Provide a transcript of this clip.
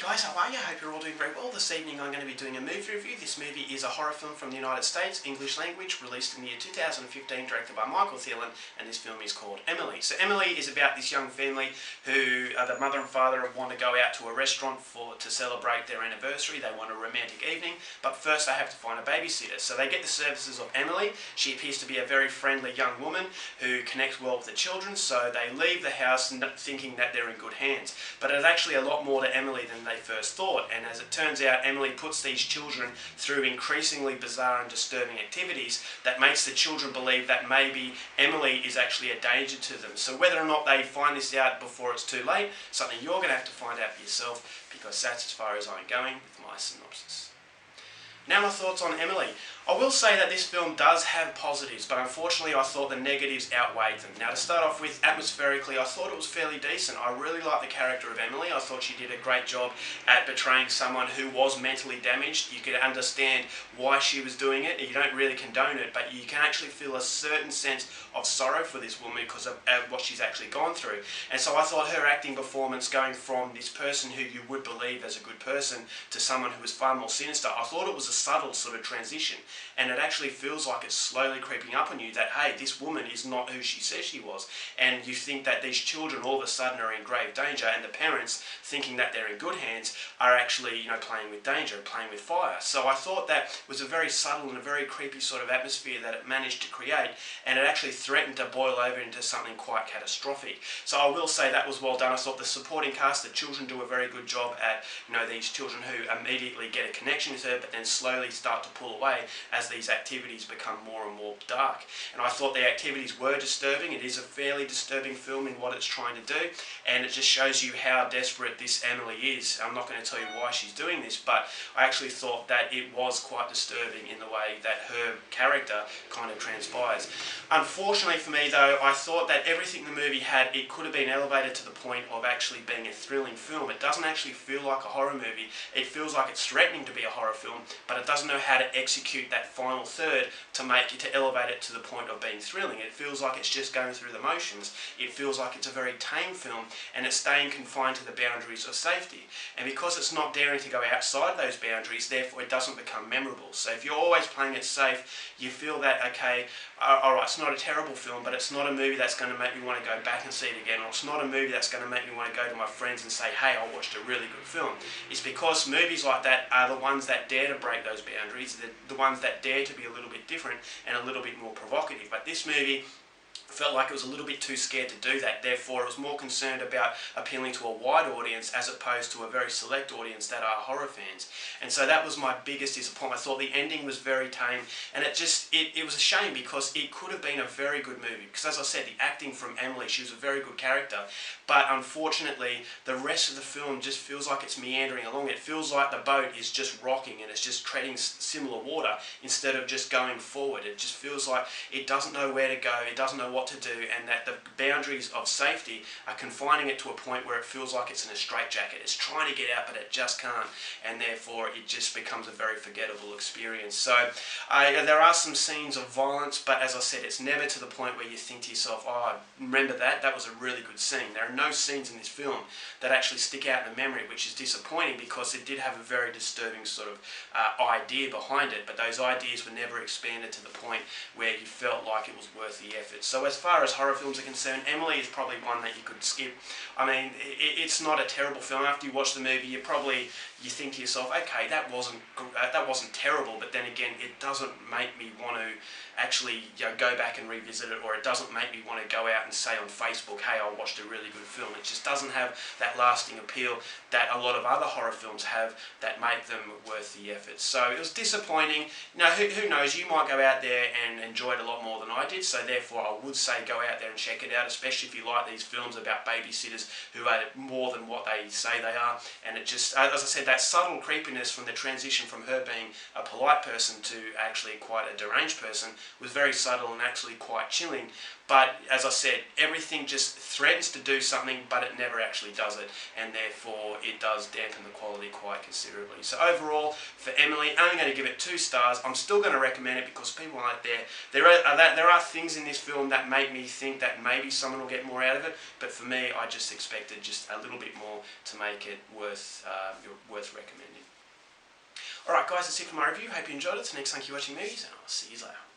Hey guys, how are you? I hope you're all doing very well. This evening I'm going to be doing a movie review. This movie is a horror film from the United States, English language, released in the year 2015, directed by Michael Thielen, and this film is called Emily. So Emily is about this young family who, the mother and father, want to go out to a restaurant to celebrate their anniversary. They want a romantic evening, but first they have to find a babysitter. So they get the services of Emily. She appears to be a very friendly young woman who connects well with the children, so they leave the house thinking that they're in good hands. But there's actually a lot more to Emily than they first thought, and as it turns out, Emily puts these children through increasingly bizarre and disturbing activities that makes the children believe that maybe Emily is actually a danger to them. So whether or not they find this out before it's too late, something you're going to have to find out for yourself, because that's as far as I'm going with my synopsis. Now my thoughts on Emily. I will say that this film does have positives, but unfortunately I thought the negatives outweighed them. Now to start off with, atmospherically, I thought it was fairly decent. I really liked the character of Emily. I thought she did a great job at portraying someone who was mentally damaged. You could understand why she was doing it. You don't really condone it, but you can actually feel a certain sense of sorrow for this woman because of what she's actually gone through. And so I thought her acting performance, going from this person who you would believe as a good person to someone who was far more sinister, I thought it was a subtle sort of transition. And it actually feels like it's slowly creeping up on you that, hey, this woman is not who she says she was. And you think that these children all of a sudden are in grave danger, and the parents, thinking that they're in good hands, are actually, playing with danger, playing with fire. So I thought that was a very subtle and a very creepy sort of atmosphere that it managed to create, and it actually threatened to boil over into something quite catastrophic. So I will say that was well done. I thought the supporting cast, the children, do a very good job at, these children who immediately get a connection with her, but then slowly start to pull away as these activities become more and more dark. And I thought the activities were disturbing. It is a fairly disturbing film in what it's trying to do, and it just shows you how desperate this Emily is. I'm not going to tell you why she's doing this, but I actually thought that it was quite disturbing in the way that her character kind of transpires. Unfortunately for me though, I thought that everything the movie had, it could have been elevated to the point of actually being a thrilling film. It doesn't actually feel like a horror movie. It feels like it's threatening to be a horror film, but it doesn't know how to execute that final third to elevate it to the point of being thrilling. It feels like it's just going through the motions. It feels like it's a very tame film, and it's staying confined to the boundaries of safety. And because it's not daring to go outside those boundaries, therefore it doesn't become memorable. So if you're always playing it safe, you feel that, okay, alright, it's not a terrible film, but it's not a movie that's going to make me want to go back and see it again, or it's not a movie that's going to make me want to go to my friends and say, hey, I watched a really good film. It's because movies like that are the ones that dare to break those boundaries, the ones that dare to be a little bit different and a little bit more provocative. But this movie felt like it was a little bit too scared to do that. Therefore, it was more concerned about appealing to a wide audience as opposed to a very select audience that are horror fans. And so that was my biggest disappointment. I thought the ending was very tame, and it was a shame because it could have been a very good movie. Because as I said, the acting from Emily, she was a very good character, but unfortunately, the rest of the film just feels like it's meandering along. It feels like the boat is just rocking and it's just treading similar water instead of just going forward. It just feels like it doesn't know where to go, it doesn't know what to do, and that the boundaries of safety are confining it to a point where it feels like it's in a straitjacket. It's trying to get out, but it just can't, and therefore it just becomes a very forgettable experience. So there are some scenes of violence, but as I said, it's never to the point where you think to yourself, oh, remember that was a really good scene. There are no scenes in this film that actually stick out in the memory, which is disappointing because it did have a very disturbing sort of idea behind it, but those ideas were never expanded to the point where you felt like it was worth the effort. So as far as horror films are concerned, Emily is probably one that you could skip. I mean, it's not a terrible film. After you watch the movie, you think to yourself, okay, that wasn't terrible, but then again, it doesn't make me want to actually go back and revisit it, or it doesn't make me want to go out and say on Facebook, hey, I watched a really good film. It just doesn't have that lasting appeal that a lot of other horror films have that make them worth the effort. So it was disappointing. Now, who knows, you might go out there and enjoy it a lot more than I did, so therefore I would say go out there and check it out, especially if you like these films about babysitters who are more than what they say they are. And it just, as I said, that subtle creepiness from the transition from her being a polite person to actually quite a deranged person was very subtle and actually quite chilling. But as I said, everything just threatens to do something, but it never actually does it, and therefore it does dampen the quality quite considerably. So overall, for Emily, I'm only going to give it 2 stars. I'm still going to recommend it because people out there are things in this film that make me think that maybe someone will get more out of it, but for me, I just expected just a little bit more to make it worth recommending. Alright guys, that's it for my review. Hope you enjoyed it. So next time you're watching movies, and I'll see you later.